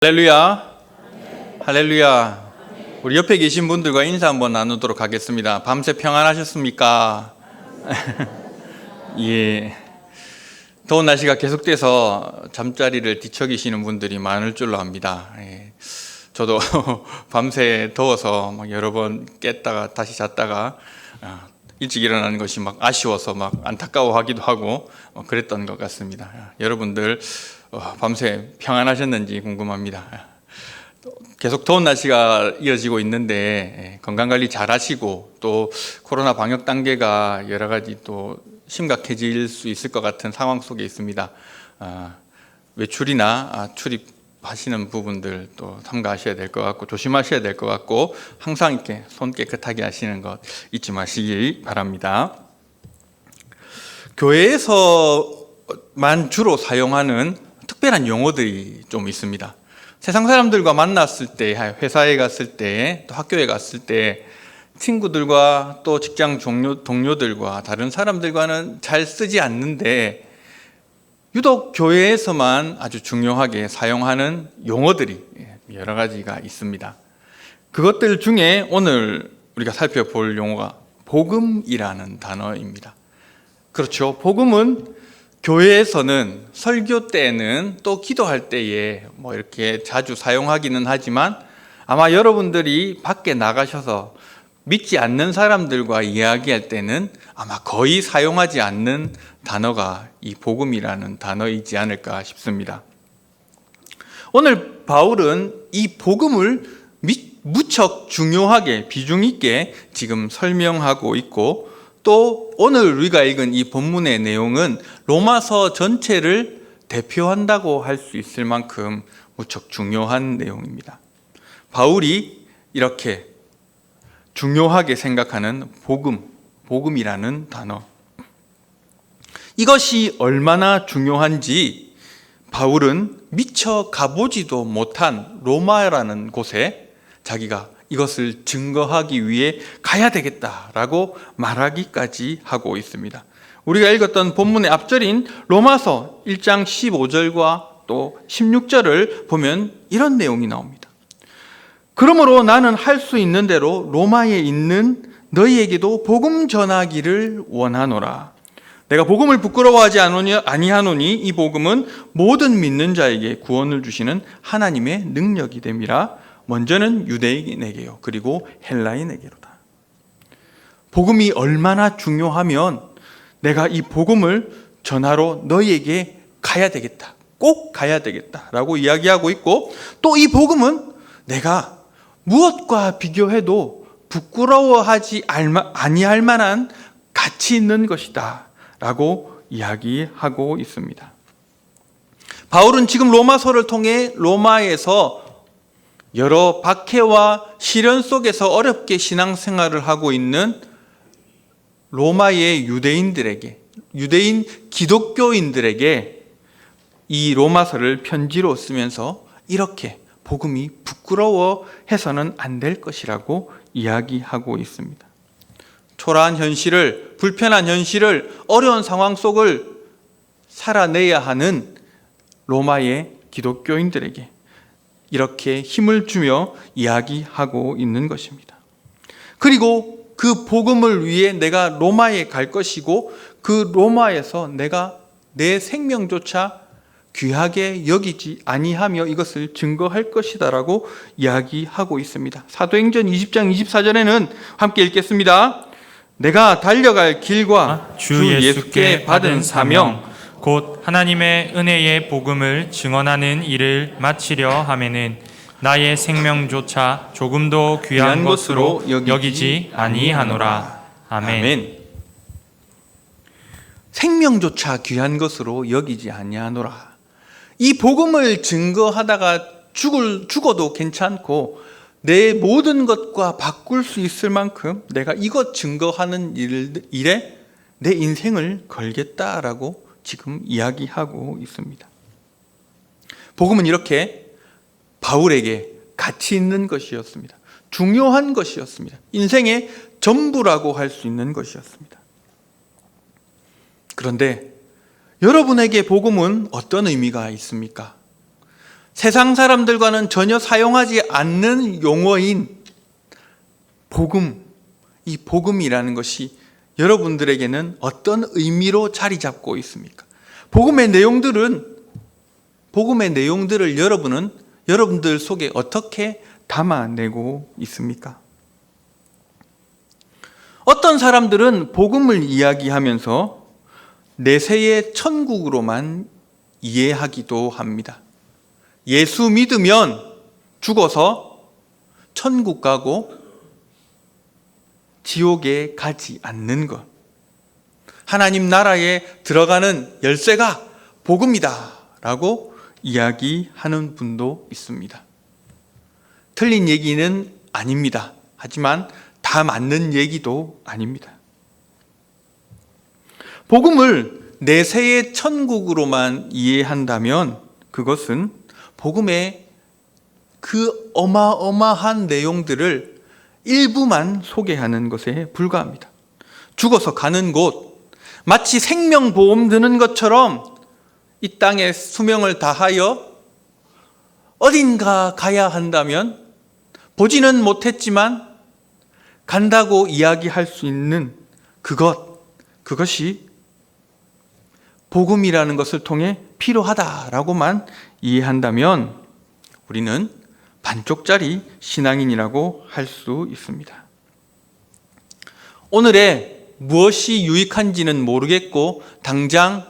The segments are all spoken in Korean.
할렐루야. 할렐루야. 우리 옆에 계신 분들과 인사 한번 나누도록 하겠습니다. 밤새 평안하셨습니까? 예. 더운 날씨가 계속돼서 잠자리를 뒤척이시는 분들이 많을 줄로 압니다. 예. 저도 밤새 더워서 막 여러 번 깼다가 다시 잤다가 일찍 일어나는 것이 막 아쉬워서 막 안타까워하기도 하고 그랬던 것 같습니다. 여러분들 밤새 평안하셨는지 궁금합니다. 계속 더운 날씨가 이어지고 있는데 건강관리 잘 하시고 또 코로나 방역 단계가 여러 가지 또 심각해질 수 있을 것 같은 상황 속에 있습니다. 외출이나 출입하시는 부분들 또 삼가하셔야 될 것 같고 조심하셔야 될 것 같고 항상 이렇게 손 깨끗하게 하시는 것 잊지 마시기 바랍니다. 교회에서만 주로 사용하는 특별한 용어들이 좀 있습니다. 세상 사람들과 만났을 때, 회사에 갔을 때, 또 학교에 갔을 때 친구들과 또 직장 동료들과 다른 사람들과는 잘 쓰지 않는데 유독 교회에서만 아주 중요하게 사용하는 용어들이 여러 가지가 있습니다. 그것들 중에 오늘 우리가 살펴볼 용어가 복음이라는 단어입니다. 그렇죠. 복음은 교회에서는 설교 때는 또 기도할 때에 이렇게 자주 사용하기는 하지만 아마 여러분들이 밖에 나가셔서 믿지 않는 사람들과 이야기할 때는 아마 거의 사용하지 않는 단어가 이 복음이라는 단어이지 않을까 싶습니다. 오늘 바울은 이 복음을 무척 중요하게 비중 있게 지금 설명하고 있고 또 오늘 우리가 읽은 이 본문의 내용은 로마서 전체를 대표한다고 할 수 있을 만큼 무척 중요한 내용입니다. 바울이 이렇게 중요하게 생각하는 복음이라는 단어. 이것이 얼마나 중요한지 바울은 미처 가보지도 못한 로마라는 곳에 자기가 이것을 증거하기 위해 가야 되겠다라고 말하기까지 하고 있습니다. 우리가 읽었던 본문의 앞절인 로마서 1장 15절과 또 16절을 보면 이런 내용이 나옵니다. 그러므로 나는 할 수 있는 대로 로마에 있는 너희에게도 복음 전하기를 원하노라. 내가 복음을 부끄러워하지 아니하노니 이 복음은 모든 믿는 자에게 구원을 주시는 하나님의 능력이 됨이라. 먼저는 유대인에게요, 그리고 헬라인에게로다. 복음이 얼마나 중요하면 내가 이 복음을 전하러 너희에게 가야 되겠다, 꼭 가야 되겠다라고 이야기하고 있고 또 이 복음은 내가 무엇과 비교해도 부끄러워하지 아니할 만한 가치 있는 것이다 라고 이야기하고 있습니다. 바울은 지금 로마서를 통해 로마에서 여러 박해와 시련 속에서 어렵게 신앙생활을 하고 있는 로마의 유대인 기독교인들에게 이 로마서를 편지로 쓰면서 이렇게 복음이 부끄러워해서는 안 될 것이라고 이야기하고 있습니다. 초라한 현실을, 불편한 현실을, 어려운 상황 속을 살아내야 하는 로마의 기독교인들에게 이렇게 힘을 주며 이야기하고 있는 것입니다. 그리고 그 복음을 위해 내가 로마에 갈 것이고 그 로마에서 내가 내 생명조차 귀하게 여기지 아니하며 이것을 증거할 것이다라고 이야기하고 있습니다. 사도행전 20장 24절에는 함께 읽겠습니다. 내가 달려갈 길과 주 예수께 받은 사명 곧 하나님의 은혜의 복음을 증언하는 일을 마치려 하면은 나의 생명조차 조금도 귀한 것으로 여기지 아니하노라. 아멘. 생명조차 귀한 것으로 여기지 아니하노라. 이 복음을 증거하다가 죽어도 괜찮고 내 모든 것과 바꿀 수 있을 만큼 내가 이것 증거하는 일에 내 인생을 걸겠다라고 지금 이야기하고 있습니다. 복음은 이렇게 바울에게 가치 있는 것이었습니다. 중요한 것이었습니다. 인생의 전부라고 할 수 있는 것이었습니다. 그런데 여러분에게 복음은 어떤 의미가 있습니까? 세상 사람들과는 전혀 사용하지 않는 용어인 복음, 이 복음이라는 것이 여러분들에게는 어떤 의미로 자리 잡고 있습니까? 복음의 내용들을 여러분은 여러분들 속에 어떻게 담아내고 있습니까? 어떤 사람들은 복음을 이야기하면서 내세의 천국으로만 이해하기도 합니다. 예수 믿으면 죽어서 천국 가고 지옥에 가지 않는 것, 하나님 나라에 들어가는 열쇠가 복음이다 라고 이야기하는 분도 있습니다. 틀린 얘기는 아닙니다. 하지만 다 맞는 얘기도 아닙니다. 복음을 내세의 천국으로만 이해한다면 그것은 복음의 그 어마어마한 내용들을 일부만 소개하는 것에 불과합니다. 죽어서 가는 곳, 마치 생명보험 드는 것처럼 이 땅에 수명을 다하여 어딘가 가야 한다면 보지는 못했지만 간다고 이야기할 수 있는 그것이 복음이라는 것을 통해 필요하다라고만 이해한다면 우리는 반쪽짜리 신앙인이라고 할 수 있습니다. 오늘에 무엇이 유익한지는 모르겠고 당장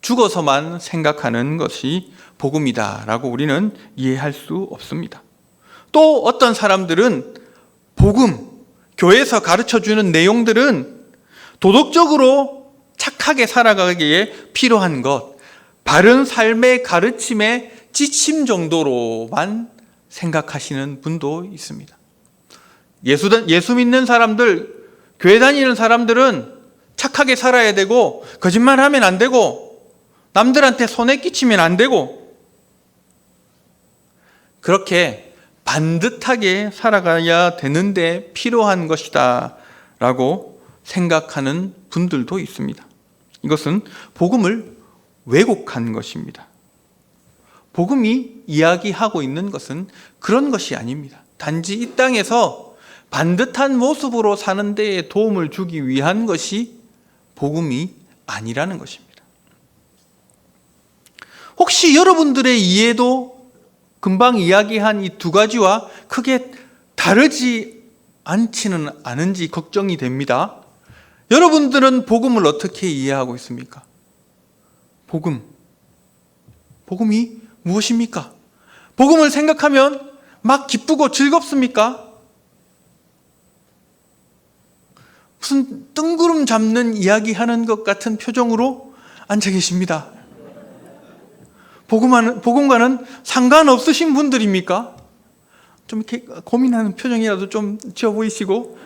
죽어서만 생각하는 것이 복음이다라고 우리는 이해할 수 없습니다. 또 어떤 사람들은 복음, 교회에서 가르쳐주는 내용들은 도덕적으로 착하게 살아가기에 필요한 것, 바른 삶의 가르침의 지침 정도로만 생각하시는 분도 있습니다. 예수 믿는 사람들, 교회 다니는 사람들은 착하게 살아야 되고 거짓말하면 안 되고 남들한테 손해 끼치면 안 되고 그렇게 반듯하게 살아가야 되는데 필요한 것이다 라고 생각하는 분들도 있습니다. 이것은 복음을 왜곡한 것입니다. 복음이 이야기하고 있는 것은 그런 것이 아닙니다. 단지 이 땅에서 반듯한 모습으로 사는 데에 도움을 주기 위한 것이 복음이 아니라는 것입니다. 혹시 여러분들의 이해도 금방 이야기한 이 두 가지와 크게 다르지 않지는 않은지 걱정이 됩니다. 여러분들은 복음을 어떻게 이해하고 있습니까? 복음이 무엇입니까? 복음을 생각하면 막 기쁘고 즐겁습니까? 무슨 뜬구름 잡는 이야기하는 것 같은 표정으로 앉아 계십니다. 복음과는 상관없으신 분들입니까? 좀 이렇게 고민하는 표정이라도 좀 지어 보이시고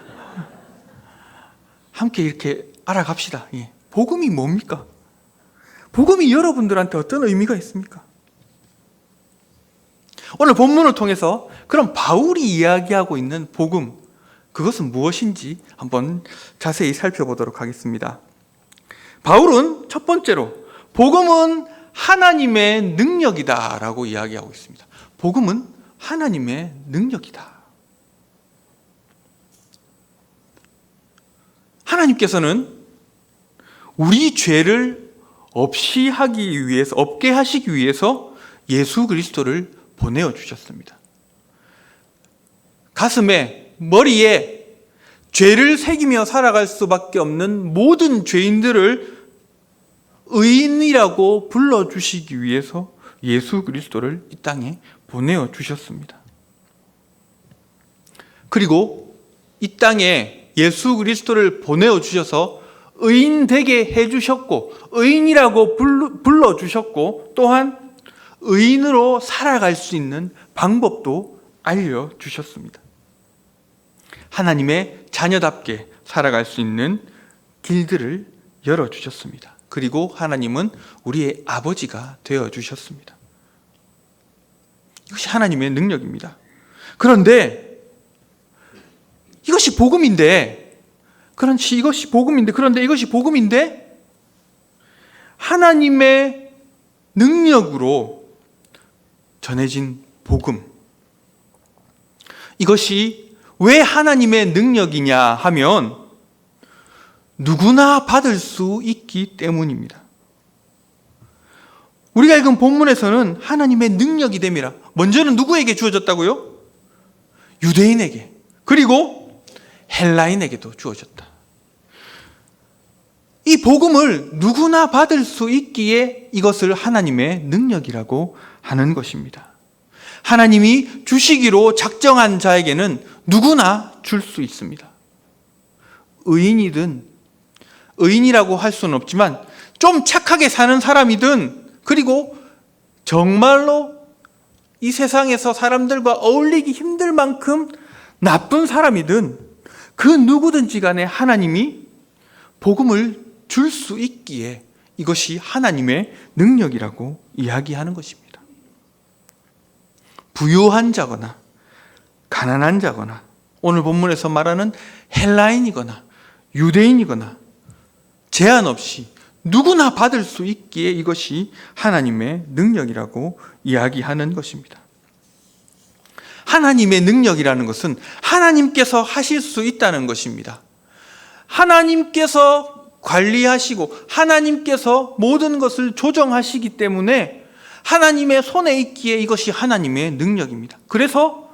함께 이렇게 알아갑시다. 예. 복음이 뭡니까? 복음이 여러분들한테 어떤 의미가 있습니까? 오늘 본문을 통해서 그럼 바울이 이야기하고 있는 복음, 그것은 무엇인지 한번 자세히 살펴보도록 하겠습니다. 바울은 첫 번째로 복음은 하나님의 능력이다 라고 이야기하고 있습니다. 복음은 하나님의 능력이다. 하나님께서는 우리 죄를 없게 하시기 위해서 예수 그리스도를 보내어 주셨습니다. 가슴에, 머리에 죄를 새기며 살아갈 수밖에 없는 모든 죄인들을 의인이라고 불러주시기 위해서 예수 그리스도를 이 땅에 보내어 주셨습니다. 그리고 이 땅에 예수 그리스도를 보내어 주셔서 의인 되게 해주셨고 의인이라고 불러주셨고 또한 의인으로 살아갈 수 있는 방법도 알려주셨습니다. 하나님의 자녀답게 살아갈 수 있는 길들을 열어주셨습니다. 그리고 하나님은 우리의 아버지가 되어주셨습니다. 이것이 하나님의 능력입니다. 그런데 이것이 복음인데 그런데 이것이 복음인데 하나님의 능력으로 전해진 복음, 이것이 왜 하나님의 능력이냐 하면 누구나 받을 수 있기 때문입니다. 우리가 읽은 본문에서는 하나님의 능력이 됨이라 먼저는 누구에게 주어졌다고요? 유대인에게, 그리고 헬라인에게도 주어졌다. 이 복음을 누구나 받을 수 있기에 이것을 하나님의 능력이라고 하는 것입니다. 하나님이 주시기로 작정한 자에게는 누구나 줄 수 있습니다. 의인이든, 의인이라고 할 수는 없지만 좀 착하게 사는 사람이든, 그리고 정말로 이 세상에서 사람들과 어울리기 힘들 만큼 나쁜 사람이든 그 누구든지 간에 하나님이 복음을 줄 수 있기에 이것이 하나님의 능력이라고 이야기하는 것입니다. 부유한 자거나 가난한 자거나 오늘 본문에서 말하는 헬라인이거나 유대인이거나 제한 없이 누구나 받을 수 있기에 이것이 하나님의 능력이라고 이야기하는 것입니다. 하나님의 능력이라는 것은 하나님께서 하실 수 있다는 것입니다. 하나님께서 관리하시고 하나님께서 모든 것을 조정하시기 때문에 하나님의 손에 있기에 이것이 하나님의 능력입니다. 그래서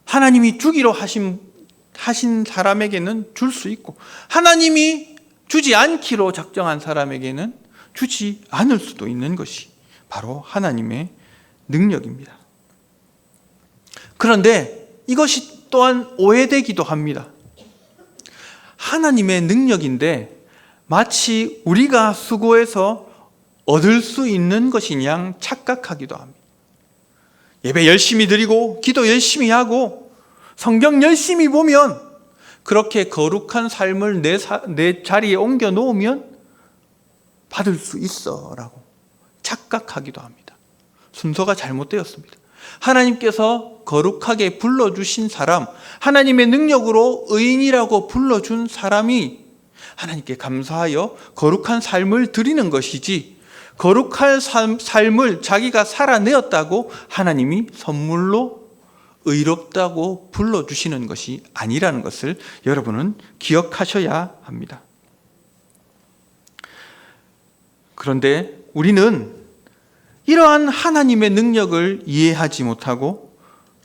하나님이 주기로 하신 사람에게는 줄 수 있고 하나님이 주지 않기로 작정한 사람에게는 주지 않을 수도 있는 것이 바로 하나님의 능력입니다. 그런데 이것이 또한 오해되기도 합니다. 하나님의 능력인데 마치 우리가 수고해서 얻을 수 있는 것인 양 착각하기도 합니다. 예배 열심히 드리고 기도 열심히 하고 성경 열심히 보면 그렇게 거룩한 삶을 내 자리에 옮겨 놓으면 받을 수 있어 라고 착각하기도 합니다. 순서가 잘못되었습니다. 하나님께서 거룩하게 불러주신 사람, 하나님의 능력으로 의인이라고 불러준 사람이 하나님께 감사하여 거룩한 삶을 드리는 것이지 거룩한 삶을 자기가 살아내었다고 하나님이 선물로 의롭다고 불러주시는 것이 아니라는 것을 여러분은 기억하셔야 합니다. 그런데 우리는 이러한 하나님의 능력을 이해하지 못하고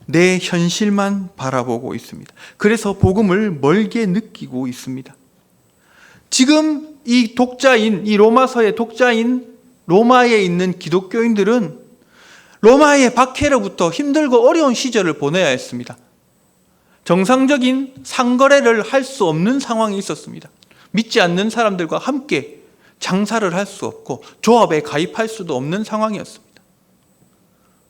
내 현실만 바라보고 있습니다. 그래서 복음을 멀게 느끼고 있습니다. 지금 이 독자인, 이 로마서의 독자인 로마에 있는 기독교인들은 로마의 박해로부터 힘들고 어려운 시절을 보내야 했습니다. 정상적인 상거래를 할 수 없는 상황이 있었습니다. 믿지 않는 사람들과 함께 장사를 할 수 없고 조합에 가입할 수도 없는 상황이었습니다.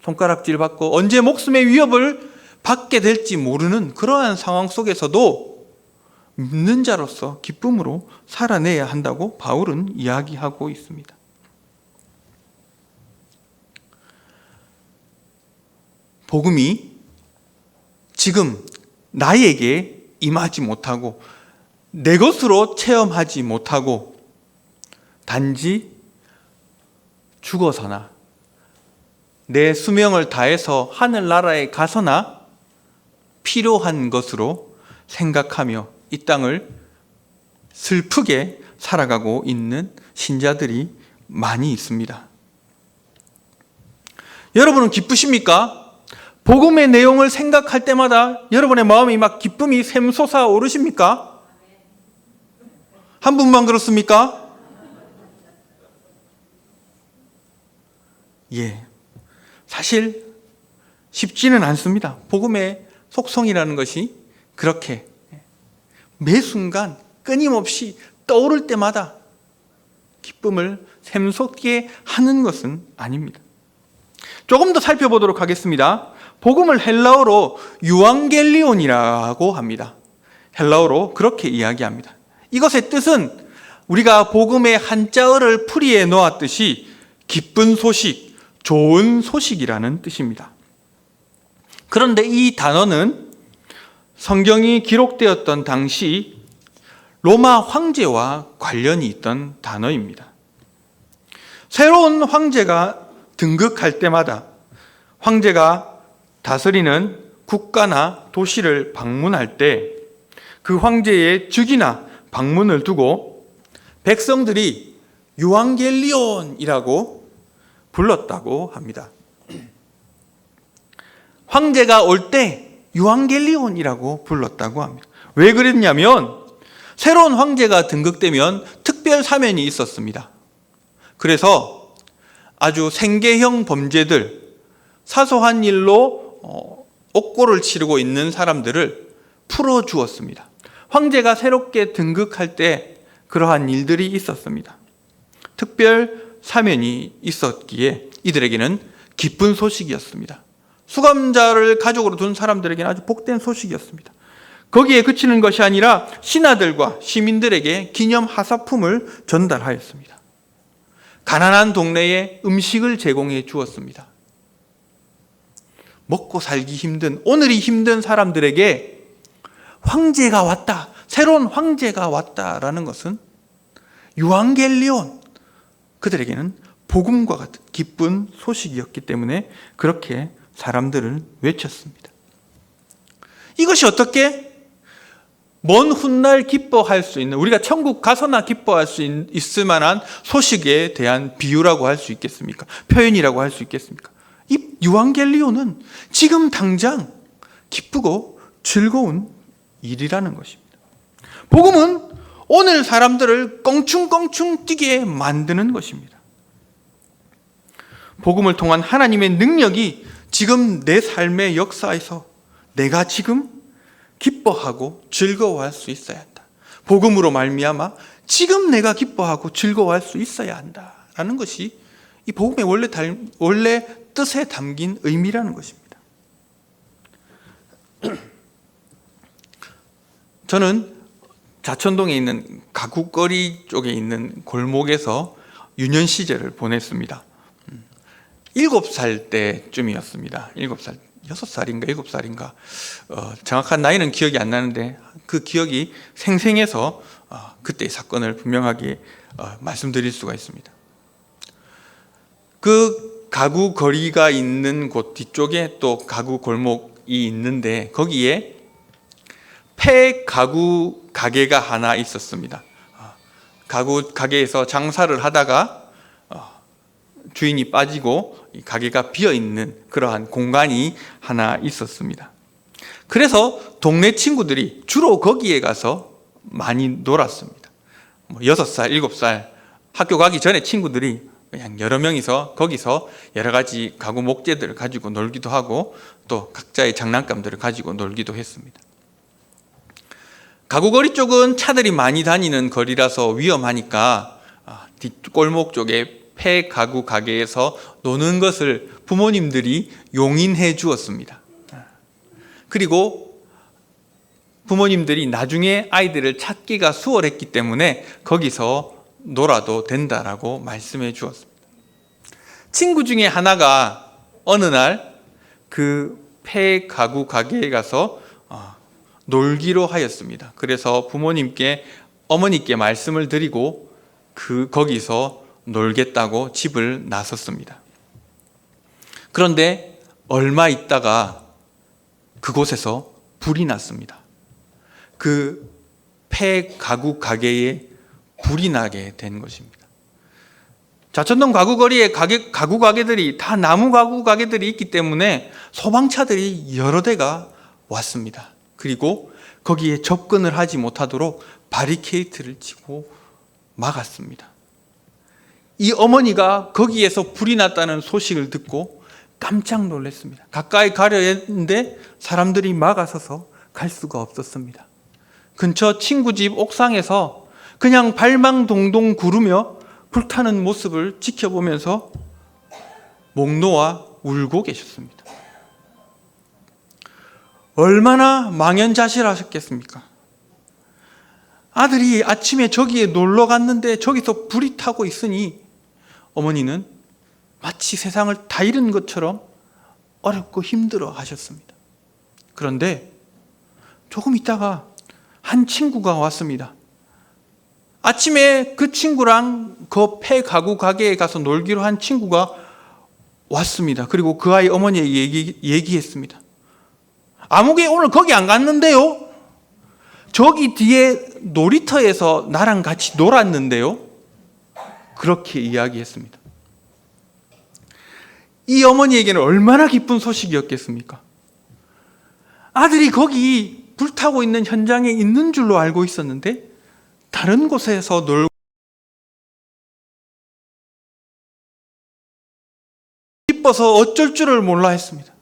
손가락질 받고 언제 목숨의 위협을 받게 될지 모르는 그러한 상황 속에서도 믿는 자로서 기쁨으로 살아내야 한다고 바울은 이야기하고 있습니다. 복음이 지금 나에게 임하지 못하고 내 것으로 체험하지 못하고 단지 죽어서나 내 수명을 다해서 하늘나라에 가서나 필요한 것으로 생각하며 이 땅을 슬프게 살아가고 있는 신자들이 많이 있습니다. 여러분은 기쁘십니까? 복음의 내용을 생각할 때마다 여러분의 마음이 막 기쁨이 샘솟아 오르십니까? 한 분만 그렇습니까? 예. 사실 쉽지는 않습니다. 복음의 속성이라는 것이 그렇게 매 순간 끊임없이 떠오를 때마다 기쁨을 샘솟게 하는 것은 아닙니다. 조금 더 살펴보도록 하겠습니다. 복음을 헬라어로 유앙겔리온이라고 합니다. 헬라어로 그렇게 이야기합니다. 이것의 뜻은 우리가 복음의 한자어를 풀이해 놓았듯이 기쁜 소식, 좋은 소식이라는 뜻입니다. 그런데 이 단어는 성경이 기록되었던 당시 로마 황제와 관련이 있던 단어입니다. 새로운 황제가 등극할 때마다 황제가 다스리는 국가나 도시를 방문할 때 그 황제의 즉위나 방문을 두고 백성들이 유앙겔리온이라고 불렀다고 합니다. 황제가 올 때 유앙겔리온이라고 불렀다고 합니다. 왜 그랬냐면 새로운 황제가 등극되면 특별 사면이 있었습니다. 그래서 아주 생계형 범죄들, 사소한 일로 옥고를 치르고 있는 사람들을 풀어주었습니다. 황제가 새롭게 등극할 때 그러한 일들이 있었습니다. 특별 사면이 있었기에 이들에게는 기쁜 소식이었습니다. 수감자를 가족으로 둔 사람들에게는 아주 복된 소식이었습니다. 거기에 그치는 것이 아니라 신하들과 시민들에게 기념 하사품을 전달하였습니다. 가난한 동네에 음식을 제공해 주었습니다. 먹고 살기 힘든, 오늘이 힘든 사람들에게 황제가 왔다, 새로운 황제가 왔다라는 것은 유앙겔리온, 그들에게는 복음과 같은 기쁜 소식이었기 때문에 그렇게 사람들을 외쳤습니다. 이것이 어떻게 먼 훗날 기뻐할 수 있는, 우리가 천국 가서나 기뻐할 수 있을 만한 소식에 대한 비유라고 할 수 있겠습니까? 표현이라고 할 수 있겠습니까? 이 유앙겔리온은 지금 당장 기쁘고 즐거운 일이라는 것입니다. 복음은 오늘 사람들을 껑충껑충 뛰게 만드는 것입니다. 복음을 통한 하나님의 능력이 지금 내 삶의 역사에서 내가 지금 기뻐하고 즐거워할 수 있어야 한다. 복음으로 말미암아 지금 내가 기뻐하고 즐거워할 수 있어야 한다라는 것이 이 복음의 원래 뜻에 담긴 의미라는 것입니다. 저는 자천동에 있는 가구거리 쪽에 있는 골목에서 유년 시절을 보냈습니다. 7살 때쯤이었습니다. 7살, 6살인가 7살인가 정확한 나이는 기억이 안 나는데 그 기억이 생생해서 그때의 사건을 분명하게 말씀드릴 수가 있습니다. 그 가구 거리가 있는 곳 뒤쪽에 또 가구 골목이 있는데 거기에 폐 가구 가게가 하나 있었습니다. 가구 가게에서 장사를 하다가 주인이 빠지고 이 가게가 비어 있는 그러한 공간이 하나 있었습니다. 그래서 동네 친구들이 주로 거기에 가서 많이 놀았습니다. 6살, 7살 학교 가기 전에 친구들이 그냥 여러 명이서 거기서 여러 가지 가구 목재들을 가지고 놀기도 하고 또 각자의 장난감들을 가지고 놀기도 했습니다. 가구거리 쪽은 차들이 많이 다니는 거리라서 위험하니까 뒷골목 쪽에 폐 가구 가게에서 노는 것을 부모님들이 용인해 주었습니다. 그리고 부모님들이 나중에 아이들을 찾기가 수월했기 때문에 거기서 놀아도 된다라고 말씀해 주었습니다. 친구 중에 하나가 어느 날 그 폐 가구 가게에 가서 놀기로 하였습니다. 그래서 부모님께, 어머니께 말씀을 드리고 거기서 놀겠다고 집을 나섰습니다. 그런데 얼마 있다가 그곳에서 불이 났습니다. 그 폐 가구 가게에 불이 나게 된 것입니다. 자천동 가구거리에 가구 가게들이 다 나무 가구 가게들이 있기 때문에 소방차들이 여러 대가 왔습니다. 그리고 거기에 접근을 하지 못하도록 바리케이트를 치고 막았습니다. 이 어머니가 거기에서 불이 났다는 소식을 듣고 깜짝 놀랐습니다. 가까이 가려 했는데 사람들이 막아서서 갈 수가 없었습니다. 근처 친구 집 옥상에서 그냥 발망동동 구르며 불타는 모습을 지켜보면서 목 놓아 울고 계셨습니다. 얼마나 망연자실하셨겠습니까? 아들이 아침에 저기에 놀러 갔는데 저기서 불이 타고 있으니 어머니는 마치 세상을 다 잃은 것처럼 어렵고 힘들어 하셨습니다. 그런데 조금 있다가 한 친구가 왔습니다. 아침에 그 친구랑 그 폐 가구 가게에 가서 놀기로 한 친구가 왔습니다. 그리고 그 아이 어머니에게 얘기했습니다. 아무개 오늘 거기 안 갔는데요? 저기 뒤에 놀이터에서 나랑 같이 놀았는데요? 그렇게 이야기했습니다. 이 어머니에게는 얼마나 기쁜 소식이었겠습니까? 아들이 거기 불타고 있는 현장에 있는 줄로 알고 있었는데 다른 곳에서 놀고 기뻐서 어쩔 줄을 몰라 했습니다.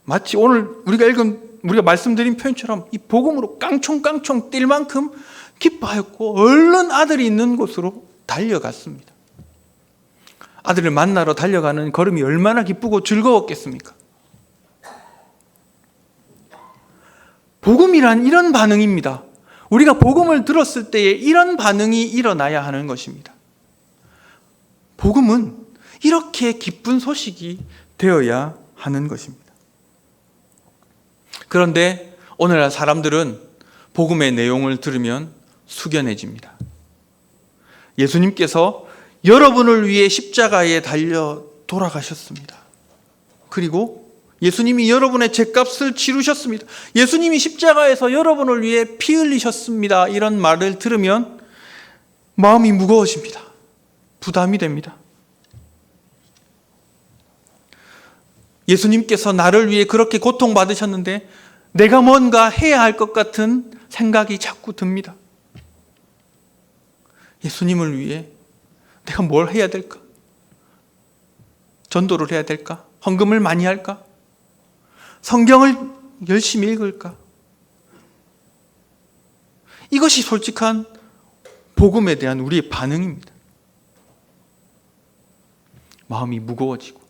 마치 오늘 우리가 말씀드린 표현처럼 이 복음으로 깡총깡총 뛸 만큼 기뻐하였고 얼른 아들이 있는 곳으로 달려갔습니다. 아들을 만나러 달려가는 걸음이 얼마나 기쁘고 즐거웠겠습니까? 복음이란 이런 반응입니다. 우리가 복음을 들었을 때에 이런 반응이 일어나야 하는 것입니다. 복음은 이렇게 기쁜 소식이 되어야 하는 것입니다. 그런데 오늘날 사람들은 복음의 내용을 들으면 숙연해집니다. 예수님께서 여러분을 위해 십자가에 달려 돌아가셨습니다. 그리고 예수님이 여러분의 죄값을 치르셨습니다. 예수님이 십자가에서 여러분을 위해 피 흘리셨습니다. 이런 말을 들으면 마음이 무거워집니다. 부담이 됩니다. 예수님께서 나를 위해 그렇게 고통받으셨는데 내가 뭔가 해야 할 것 같은 생각이 자꾸 듭니다. 예수님을 위해 내가 뭘 해야 될까? 전도를 해야 될까? 헌금을 많이 할까? 성경을 열심히 읽을까? 이것이 솔직한 복음에 대한 우리의 반응입니다. 마음이 무거워지고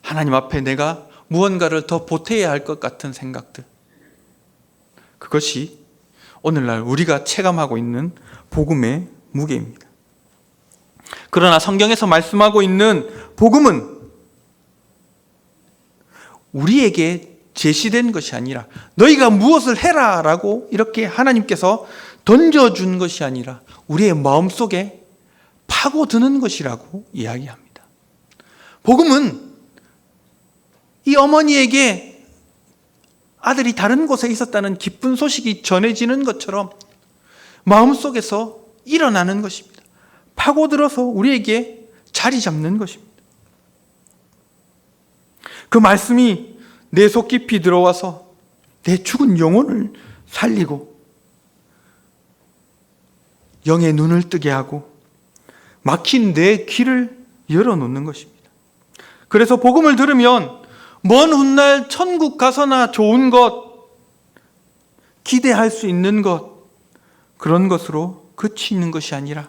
하나님 앞에 내가 무언가를 더 보태야 할 것 같은 생각들, 그것이 오늘날 우리가 체감하고 있는 복음의 무게입니다. 그러나 성경에서 말씀하고 있는 복음은 우리에게 제시된 것이 아니라 너희가 무엇을 해라 라고 이렇게 하나님께서 던져준 것이 아니라 우리의 마음속에 파고드는 것이라고 이야기합니다. 복음은 이 어머니에게 아들이 다른 곳에 있었다는 기쁜 소식이 전해지는 것처럼 마음속에서 일어나는 것입니다. 파고들어서 우리에게 자리 잡는 것입니다. 그 말씀이 내 속 깊이 들어와서 내 죽은 영혼을 살리고 영의 눈을 뜨게 하고 막힌 내 귀를 열어놓는 것입니다. 그래서 복음을 들으면 먼 훗날 천국 가서나 좋은 것, 기대할 수 있는 것, 그런 것으로 그치는 것이 아니라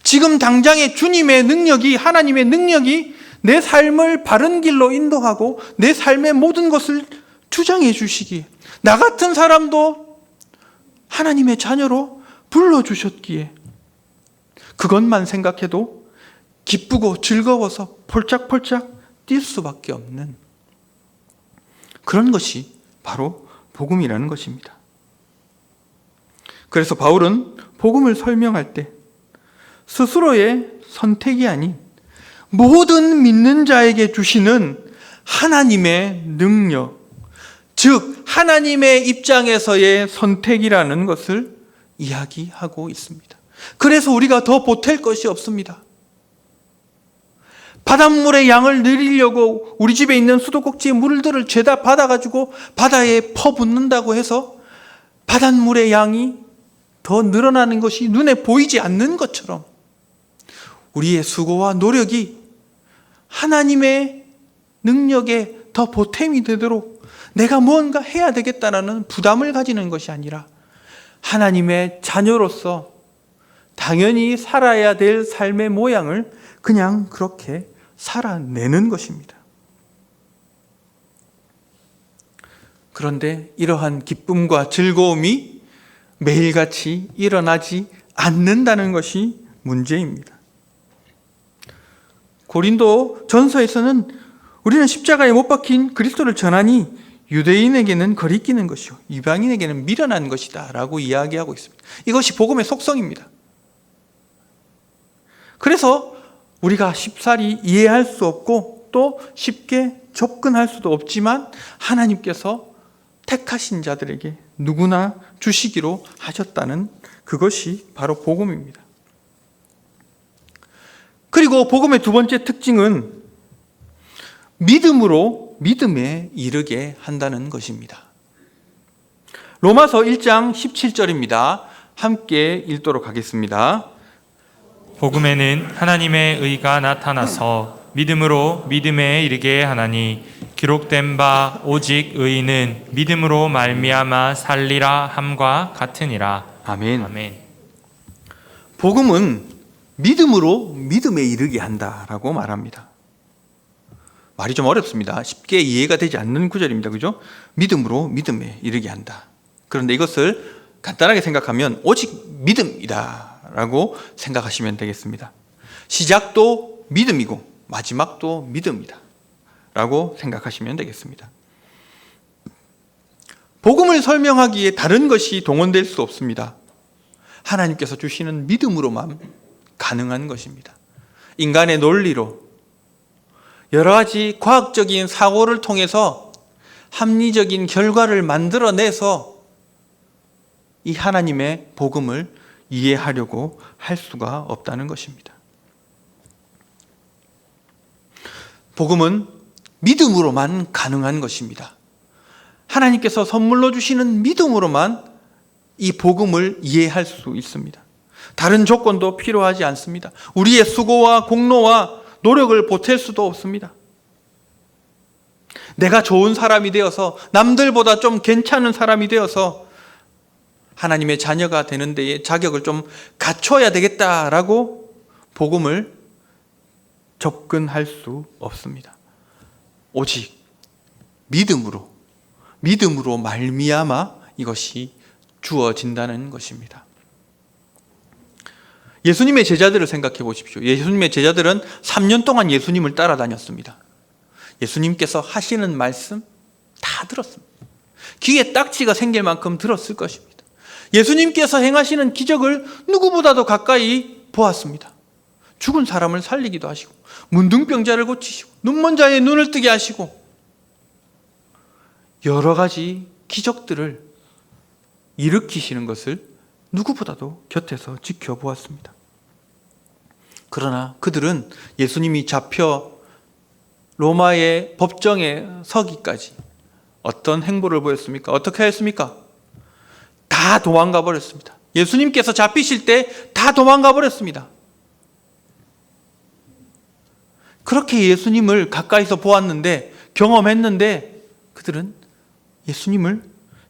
지금 당장의 주님의 능력이, 하나님의 능력이 내 삶을 바른 길로 인도하고 내 삶의 모든 것을 주장해 주시기에, 나 같은 사람도 하나님의 자녀로 불러주셨기에 그것만 생각해도 기쁘고 즐거워서 폴짝폴짝 뛸 수밖에 없는 그런 것이 바로 복음이라는 것입니다. 그래서 바울은 복음을 설명할 때 스스로의 선택이 아닌 모든 믿는 자에게 주시는 하나님의 능력, 즉 하나님의 입장에서의 선택이라는 것을 이야기하고 있습니다. 그래서 우리가 더 보탤 것이 없습니다. 바닷물의 양을 늘리려고 우리 집에 있는 수도꼭지의 물들을 죄다 받아가지고 바다에 퍼붓는다고 해서 바닷물의 양이 더 늘어나는 것이 눈에 보이지 않는 것처럼 우리의 수고와 노력이 하나님의 능력에 더 보탬이 되도록 내가 무언가 해야 되겠다라는 부담을 가지는 것이 아니라 하나님의 자녀로서 당연히 살아야 될 삶의 모양을 그냥 그렇게 살아내는 것입니다. 그런데 이러한 기쁨과 즐거움이 매일같이 일어나지 않는다는 것이 문제입니다. 고린도 전서에서는 우리는 십자가에 못 박힌 그리스도를 전하니 유대인에게는 거리끼는 것이요 이방인에게는 미련한 것이다 라고 이야기하고 있습니다. 이것이 복음의 속성입니다. 그래서 우리가 쉽사리 이해할 수 없고 또 쉽게 접근할 수도 없지만 하나님께서 택하신 자들에게 누구나 주시기로 하셨다는 그것이 바로 복음입니다. 그리고 복음의 두 번째 특징은 믿음으로 믿음에 이르게 한다는 것입니다. 로마서 1장 17절입니다. 함께 읽도록 하겠습니다. 복음에는 하나님의 의가 나타나서 믿음으로 믿음에 이르게 하나니 기록된 바 오직 의인은 믿음으로 말미암아 살리라 함과 같으니라. 아멘. 아멘. 복음은 믿음으로 믿음에 이르게 한다라고 말합니다. 말이 좀 어렵습니다. 쉽게 이해가 되지 않는 구절입니다. 그죠? 믿음으로 믿음에 이르게 한다. 그런데 이것을 간단하게 생각하면 오직 믿음이다 라고 생각하시면 되겠습니다. 시작도 믿음이고 마지막도 믿음이다 라고 생각하시면 되겠습니다. 복음을 설명하기에 다른 것이 동원될 수 없습니다. 하나님께서 주시는 믿음으로만 가능한 것입니다. 인간의 논리로 여러 가지 과학적인 사고를 통해서 합리적인 결과를 만들어내서 이 하나님의 복음을 이해하려고 할 수가 없다는 것입니다. 복음은 믿음으로만 가능한 것입니다. 하나님께서 선물로 주시는 믿음으로만 이 복음을 이해할 수 있습니다. 다른 조건도 필요하지 않습니다. 우리의 수고와 공로와 노력을 보탤 수도 없습니다. 내가 좋은 사람이 되어서 남들보다 좀 괜찮은 사람이 되어서 하나님의 자녀가 되는 데에 자격을 좀 갖춰야 되겠다라고 복음을 접근할 수 없습니다. 오직 믿음으로 말미암아 이것이 주어진다는 것입니다. 예수님의 제자들을 생각해 보십시오. 예수님의 제자들은 3년 동안 예수님을 따라다녔습니다. 예수님께서 하시는 말씀 다 들었습니다. 귀에 딱지가 생길 만큼 들었을 것입니다. 예수님께서 행하시는 기적을 누구보다도 가까이 보았습니다. 죽은 사람을 살리기도 하시고 문둥병자를 고치시고 눈먼 자의 눈을 뜨게 하시고 여러 가지 기적들을 일으키시는 것을 누구보다도 곁에서 지켜보았습니다. 그러나 그들은 예수님이 잡혀 로마의 법정에 서기까지 어떤 행보를 보였습니까? 어떻게 했습니까? 다 도망가 버렸습니다. 예수님께서 잡히실 때 다 도망가 버렸습니다. 그렇게 예수님을 가까이서 보았는데, 경험했는데 그들은 예수님을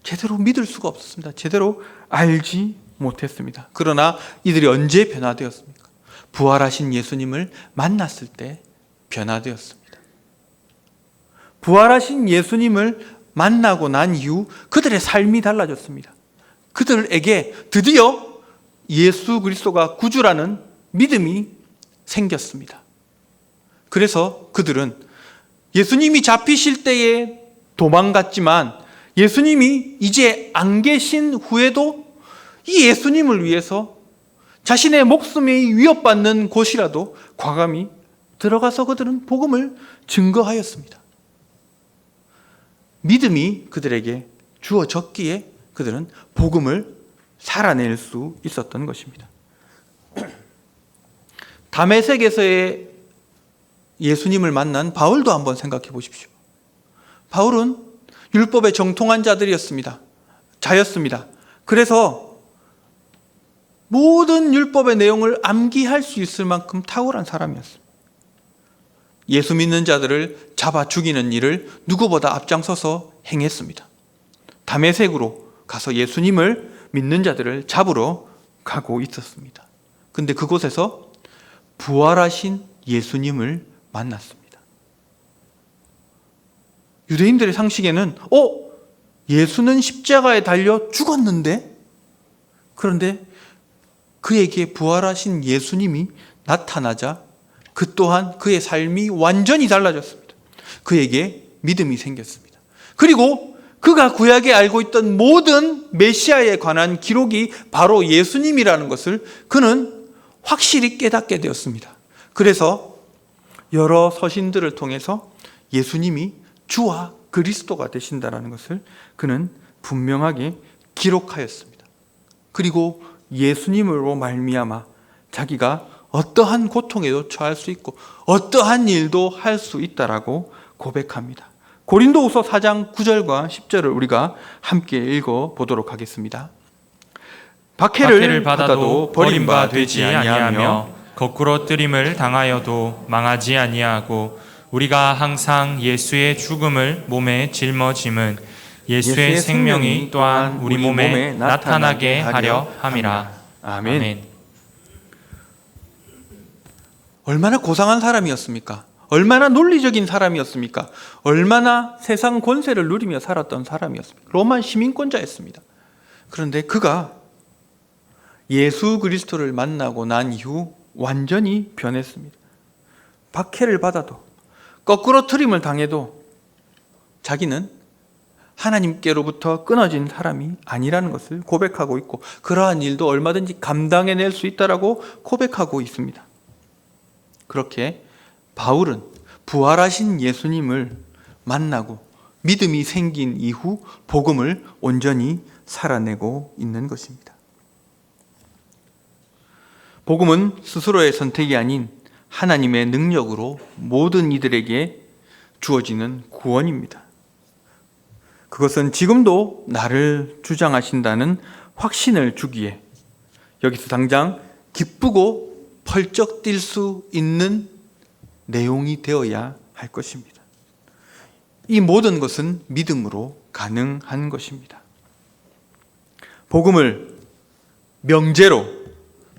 제대로 믿을 수가 없었습니다. 제대로 알지 못했습니다. 그러나 이들이 언제 변화되었습니까? 부활하신 예수님을 만났을 때 변화되었습니다. 부활하신 예수님을 만나고 난 이후 그들의 삶이 달라졌습니다. 그들에게 드디어 예수 그리스도가 구주라는 믿음이 생겼습니다. 그래서 그들은 예수님이 잡히실 때에 도망갔지만 예수님이 이제 안 계신 후에도 이 예수님을 위해서 자신의 목숨이 위협받는 곳이라도 과감히 들어가서 그들은 복음을 증거하였습니다. 믿음이 그들에게 주어졌기에 그들은 복음을 살아낼 수 있었던 것입니다. 다메섹에서의 예수님을 만난 바울도 한번 생각해 보십시오. 바울은 율법에 정통한 자였습니다. 그래서 모든 율법의 내용을 암기할 수 있을 만큼 탁월한 사람이었습니다. 예수 믿는 자들을 잡아 죽이는 일을 누구보다 앞장서서 행했습니다. 다메섹으로 가서 예수님을 믿는 자들을 잡으러 가고 있었습니다. 근데 그곳에서 부활하신 예수님을 만났습니다. 유대인들의 상식에는 예수는 십자가에 달려 죽었는데, 그런데 그에게 부활하신 예수님이 나타나자 그 또한 그의 삶이 완전히 달라졌습니다. 그에게 믿음이 생겼습니다. 그리고 그가 구약에 알고 있던 모든 메시아에 관한 기록이 바로 예수님이라는 것을 그는 확실히 깨닫게 되었습니다. 그래서 여러 서신들을 통해서 예수님이 주와 그리스도가 되신다라는 것을 그는 분명하게 기록하였습니다. 그리고 예수님으로 말미암아 자기가 어떠한 고통에도 처할 수 있고 어떠한 일도 할 수 있다라고 고백합니다. 고린도후서 4장 9절과 10절을 우리가 함께 읽어 보도록 하겠습니다. 박해를 받아도 버림받지 아니하며 거꾸로 뜨림을 당하여도 망하지 아니하고 우리가 항상 예수의 죽음을 몸에 짊어짐은 예수의 생명이 또한 우리 몸에 나타나게 하려 함이라. 아멘. 얼마나 고상한 사람이었습니까? 얼마나 논리적인 사람이었습니까? 얼마나 세상 권세를 누리며 살았던 사람이었습니까? 로마 시민권자였습니다. 그런데 그가 예수 그리스도를 만나고 난 이후 완전히 변했습니다. 박해를 받아도 거꾸로 트림을 당해도 자기는 하나님께로부터 끊어진 사람이 아니라는 것을 고백하고 있고 그러한 일도 얼마든지 감당해낼 수 있다라고 고백하고 있습니다. 그렇게 바울은 부활하신 예수님을 만나고 믿음이 생긴 이후 복음을 온전히 살아내고 있는 것입니다. 복음은 스스로의 선택이 아닌 하나님의 능력으로 모든 이들에게 주어지는 구원입니다. 그것은 지금도 나를 주장하신다는 확신을 주기에 여기서 당장 기쁘고 펄쩍 뛸 수 있는 내용이 되어야 할 것입니다. 이 모든 것은 믿음으로 가능한 것입니다. 복음을 명제로,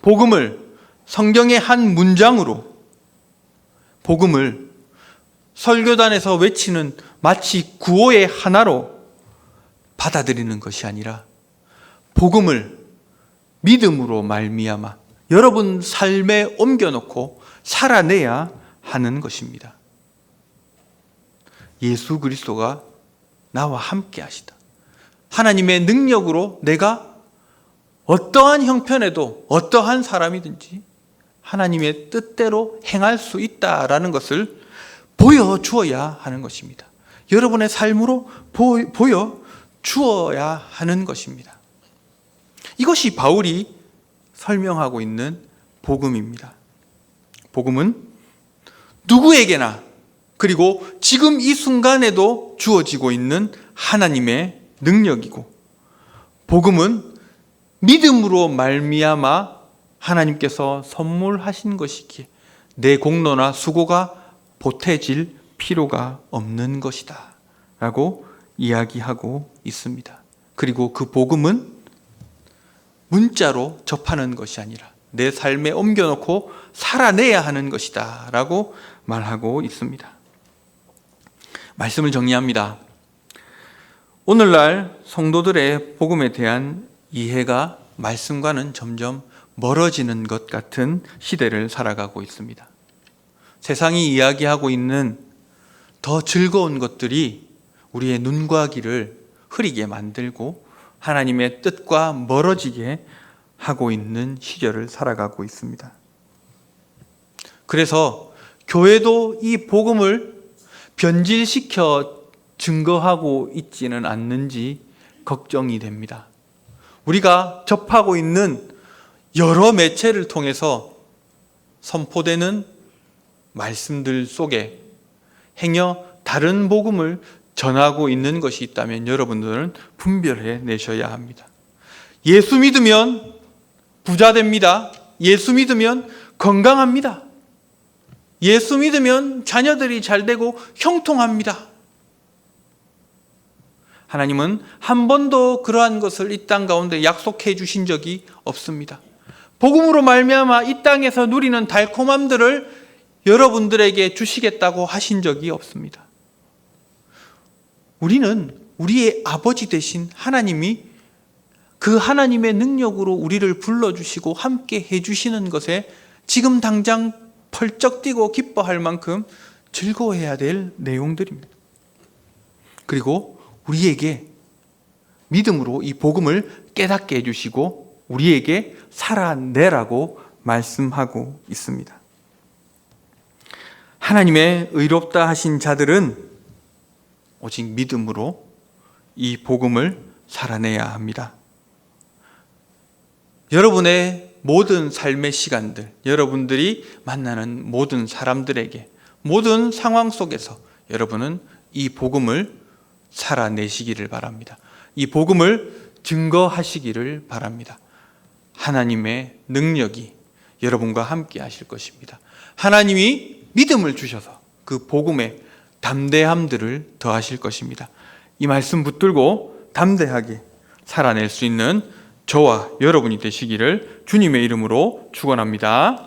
복음을 성경의 한 문장으로, 복음을 설교단에서 외치는 마치 구호의 하나로 받아들이는 것이 아니라 복음을 믿음으로 말미암아 여러분 삶에 옮겨놓고 살아내야 하는 것입니다. 예수 그리스도가 나와 함께 하시다. 하나님의 능력으로 내가 어떠한 형편에도 어떠한 사람이든지 하나님의 뜻대로 행할 수 있다라는 것을 보여주어야 하는 것입니다. 여러분의 삶으로 보여주어야 하는 것입니다. 이것이 바울이 설명하고 있는 복음입니다. 복음은 누구에게나 그리고 지금 이 순간에도 주어지고 있는 하나님의 능력이고 복음은 믿음으로 말미암아 하나님께서 선물하신 것이기에 내 공로나 수고가 보태질 필요가 없는 것이다 라고 이야기하고 있습니다. 그리고 그 복음은 문자로 접하는 것이 아니라 내 삶에 옮겨놓고 살아내야 하는 것이다 라고 말하고 있습니다. 말씀을 정리합니다. 오늘날 성도들의 복음에 대한 이해가 말씀과는 점점 멀어지는 것 같은 시대를 살아가고 있습니다. 세상이 이야기하고 있는 더 즐거운 것들이 우리의 눈과 귀를 흐리게 만들고 하나님의 뜻과 멀어지게 하고 있는 시절을 살아가고 있습니다. 그래서 교회도 이 복음을 변질시켜 증거하고 있지는 않는지 걱정이 됩니다. 우리가 접하고 있는 여러 매체를 통해서 선포되는 말씀들 속에 행여 다른 복음을 전하고 있는 것이 있다면 여러분들은 분별해 내셔야 합니다. 예수 믿으면 부자 됩니다. 예수 믿으면 건강합니다. 예수 믿으면 자녀들이 잘 되고 형통합니다. 하나님은 한 번도 그러한 것을 이 땅 가운데 약속해 주신 적이 없습니다. 복음으로 말미암아 이 땅에서 누리는 달콤함들을 여러분들에게 주시겠다고 하신 적이 없습니다. 우리는 우리의 아버지 되신 하나님이 그 하나님의 능력으로 우리를 불러주시고 함께 해주시는 것에 지금 당장 펄쩍 뛰고 기뻐할 만큼 즐거워해야 될 내용들입니다. 그리고 우리에게 믿음으로 이 복음을 깨닫게 해주시고 우리에게 살아내라고 말씀하고 있습니다. 하나님의 의롭다 하신 자들은 오직 믿음으로 이 복음을 살아내야 합니다. 여러분의 모든 삶의 시간들, 여러분들이 만나는 모든 사람들에게, 모든 상황 속에서 여러분은 이 복음을 살아내시기를 바랍니다. 이 복음을 증거하시기를 바랍니다. 하나님의 능력이 여러분과 함께 하실 것입니다. 하나님이 믿음을 주셔서 그 복음의 담대함들을 더하실 것입니다. 이 말씀 붙들고 담대하게 살아낼 수 있는 저와 여러분이 되시기를 주님의 이름으로 축원합니다.